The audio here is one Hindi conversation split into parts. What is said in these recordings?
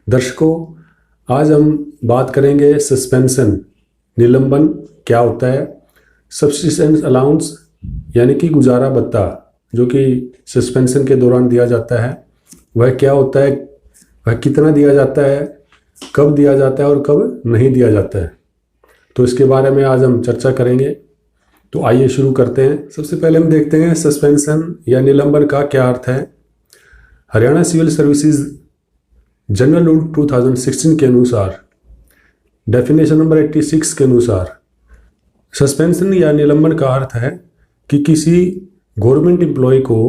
दर्शकों, आज हम बात करेंगे सस्पेंशन, निलंबन क्या होता है। सब्सिस्टेंस अलाउंस यानी कि गुजारा भत्ता जो कि सस्पेंशन के दौरान दिया जाता है, वह क्या होता है, वह कितना दिया जाता है, कब दिया जाता है और कब नहीं दिया जाता है, तो इसके बारे में आज हम चर्चा करेंगे। तो आइए शुरू करते हैं। सबसे पहले हम देखते हैं सस्पेंशन या निलंबन का क्या अर्थ है। Haryana civil services general rule 2016 के अनुसार, डेफिनेशन नंबर 86 के अनुसार, सस्पेंशन या निलंबन का अर्थ है कि किसी गवर्नमेंट एम्प्लॉय को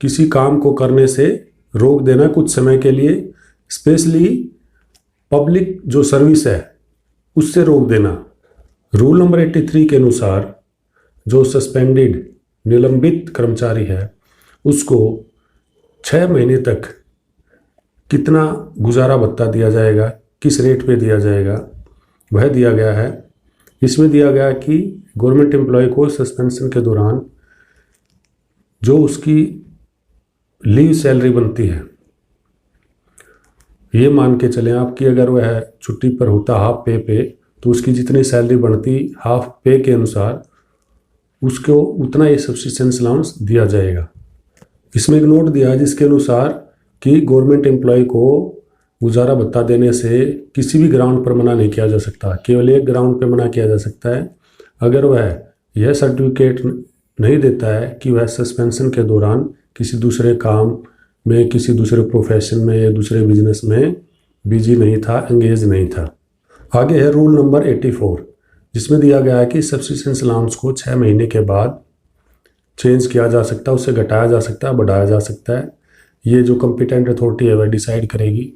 किसी काम को करने से रोक देना कुछ समय के लिए, स्पेशली पब्लिक जो सर्विस है उससे रोक देना। रूल नंबर 83 के अनुसार जो सस्पेंडेड निलंबित कर्मचारी है उसको 6 महीने तक कितना गुजारा भत्ता दिया जाएगा, किस रेट पे दिया जाएगा, वह दिया गया है। इसमें दिया गया कि गवर्नमेंट एम्प्लॉय को सस्पेंशन के दौरान जो उसकी लीव सैलरी बनती है, ये मान के चलें आप कि अगर वह छुट्टी पर होता हाफ पे तो उसकी जितनी सैलरी बनती हाफ पे के अनुसार उसको उतना ही सब्सिस्टेंस अलाउंस दिया जाएगा। इसमें एक नोट दिया है जिसके अनुसार कि गवर्नमेंट एम्प्लॉय को गुजारा भत्ता देने से किसी भी ग्राउंड पर मना नहीं किया जा सकता। केवल एक ग्राउंड पर मना किया जा सकता है, अगर वह यह सर्टिफिकेट नहीं देता है कि वह सस्पेंशन के दौरान किसी दूसरे काम में, किसी दूसरे प्रोफेशन में या दूसरे बिजनेस में बिजी नहीं था, एंगेज नहीं था। आगे है रूल नंबर 84, जिसमें दिया गया है कि सब्सिस्टेंस अलाउंस को 6 महीने के बाद चेंज किया जा सकता है, उससे घटाया जा सकता है, बढ़ाया जा सकता है। ये जो कॉम्पिटेंट अथॉरिटी है वह डिसाइड करेगी,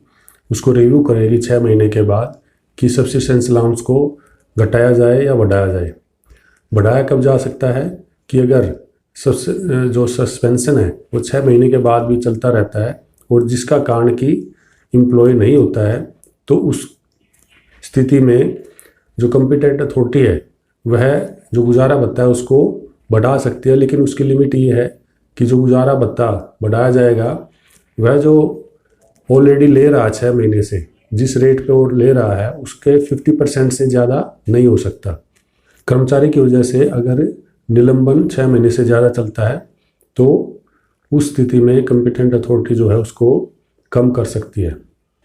उसको रिव्यू करेगी 6 महीने के बाद कि सब्सिस्टेंस अलाउंस को घटाया जाए या बढ़ाया जाए। बढ़ाया कब जा सकता है कि अगर जो सस्पेंशन है वो 6 महीने के बाद भी चलता रहता है और जिसका कारण कि एम्प्लॉय नहीं होता है, तो उस स्थिति में जो कॉम्पिटेंट अथॉरिटी है वह जो गुजारा भत्ता है उसको बढ़ा सकती है। लेकिन उसकी लिमिट ये है कि जो गुजारा भत्ता बढ़ाया जाएगा वह जो ऑलरेडी ले रहा है 6 महीने से, जिस रेट पे वो ले रहा है उसके 50% से ज़्यादा नहीं हो सकता। कर्मचारी की वजह से अगर निलंबन 6 महीने से ज़्यादा चलता है तो उस स्थिति में कॉम्पिटेंट अथॉरिटी जो है उसको कम कर सकती है,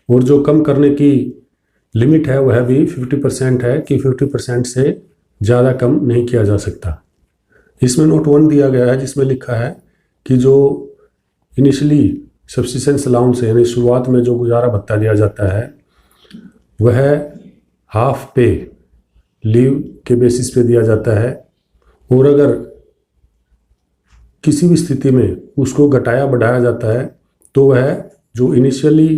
और जो कम करने की लिमिट है वह भी 50% है कि 50% से ज़्यादा कम नहीं किया जा सकता। इसमें नोट 1 दिया गया है जिसमें लिखा है कि जो इनिशियली सब्सिस्टेंस अलाउंस है, यानी शुरुआत में जो गुजारा भत्ता दिया जाता है वह हाफ पे लीव के बेसिस पे दिया जाता है, और अगर किसी भी स्थिति में उसको घटाया बढ़ाया जाता है तो वह जो इनिशियली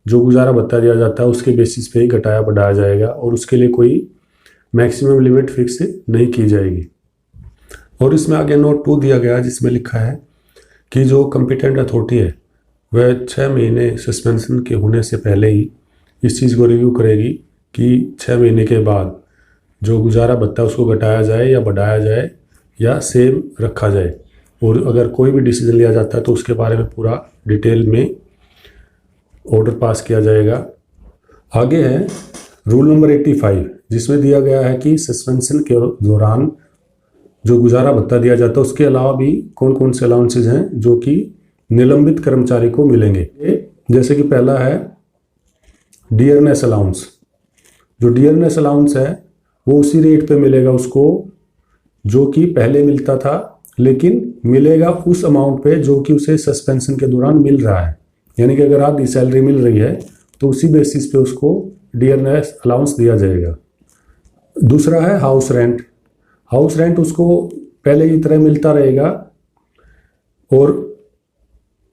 जो गुजारा भत्ता दिया जाता है उसके बेसिस पे ही घटाया बढ़ाया जाएगा, और उसके लिए कोई मैक्सिमम लिमिट फिक्स नहीं की जाएगी। और इसमें आगे नोट 2 दिया गया जिसमें लिखा है कि जो कॉम्पिटेंट अथॉरिटी है वह 6 महीने सस्पेंशन के होने से पहले ही इस चीज़ को रिव्यू करेगी कि 6 महीने के बाद जो गुजारा भत्ता उसको घटाया जाए या बढ़ाया जाए या सेम रखा जाए, और अगर कोई भी डिसीजन लिया जाता है तो उसके बारे में पूरा डिटेल में ऑर्डर पास किया जाएगा। आगे है रूल नंबर 85, जिसमें दिया गया है कि सस्पेंशन के दौरान जो गुजारा भत्ता दिया जाता है उसके अलावा भी कौन कौन से अलाउंसेज हैं जो कि निलंबित कर्मचारी को मिलेंगे। जैसे कि पहला है डियरनेस अलाउंस। जो डियरनेस अलाउंस है वो उसी रेट पे मिलेगा उसको जो कि पहले मिलता था, लेकिन मिलेगा उस अमाउंट पे जो कि उसे सस्पेंशन के दौरान मिल रहा है। यानी कि अगर आधी सैलरी मिल रही है तो उसी बेसिस पे उसको डियरनेस अलाउंस दिया जाएगा। दूसरा है हाउस रेंट। हाउस रेंट उसको पहले की तरह मिलता रहेगा और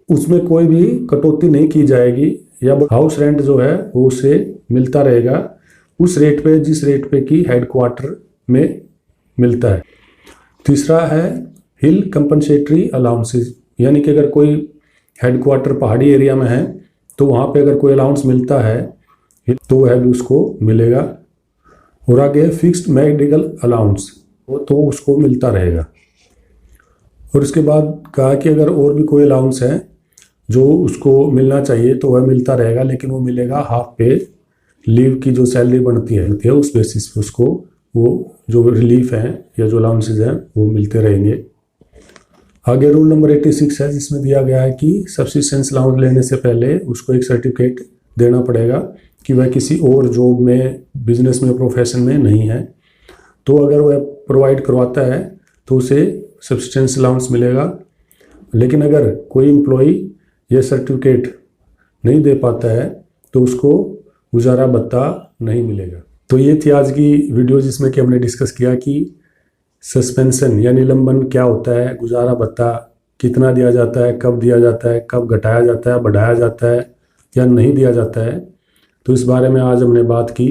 उसमें कोई भी कटौती नहीं की जाएगी, या हाउस रेंट जो है वो उसे मिलता रहेगा उस रेट पे जिस रेट पे कि हेडक्वार्टर में मिलता है। तीसरा है हिल कंपनसेटरी अलाउंसेस, यानी कि अगर कोई हेडक्वार्टर पहाड़ी एरिया में है तो वहाँ पे अगर कोई अलाउंस मिलता है तो वह भी उसको मिलेगा। और आगे फिक्स्ड मेडिकल अलाउंस, वो तो उसको मिलता रहेगा। और इसके बाद कहा कि अगर और भी कोई अलाउंस है जो उसको मिलना चाहिए तो वह मिलता रहेगा, लेकिन वो मिलेगा हाफ पे। लीव की जो सैलरी बनती है उस बेसिस पे उसको वो जो रिलीफ है या जो अलाउंसेज हैं वो मिलते रहेंगे। आगे रूल नंबर 86 है, जिसमें दिया गया है कि सब्सिस्टेंस अलाउंस लेने से पहले उसको एक सर्टिफिकेट देना पड़ेगा कि वह किसी और जॉब में, बिजनेस में, प्रोफेशन में नहीं है। तो अगर वह प्रोवाइड करवाता है तो उसे सब्सिस्टेंस अलाउंस मिलेगा। लेकिन अगर कोई एम्प्लॉई यह सर्टिफिकेट नहीं दे पाता है तो उसको गुजारा भत्ता नहीं मिलेगा। तो ये थी आज की वीडियो, जिसमें कि हमने डिस्कस किया कि सस्पेंशन या निलंबन क्या होता है, गुजारा भत्ता कितना दिया जाता है, कब दिया जाता है, कब घटाया जाता है, बढ़ाया जाता है या नहीं दिया जाता है। तो इस बारे में आज हमने बात की।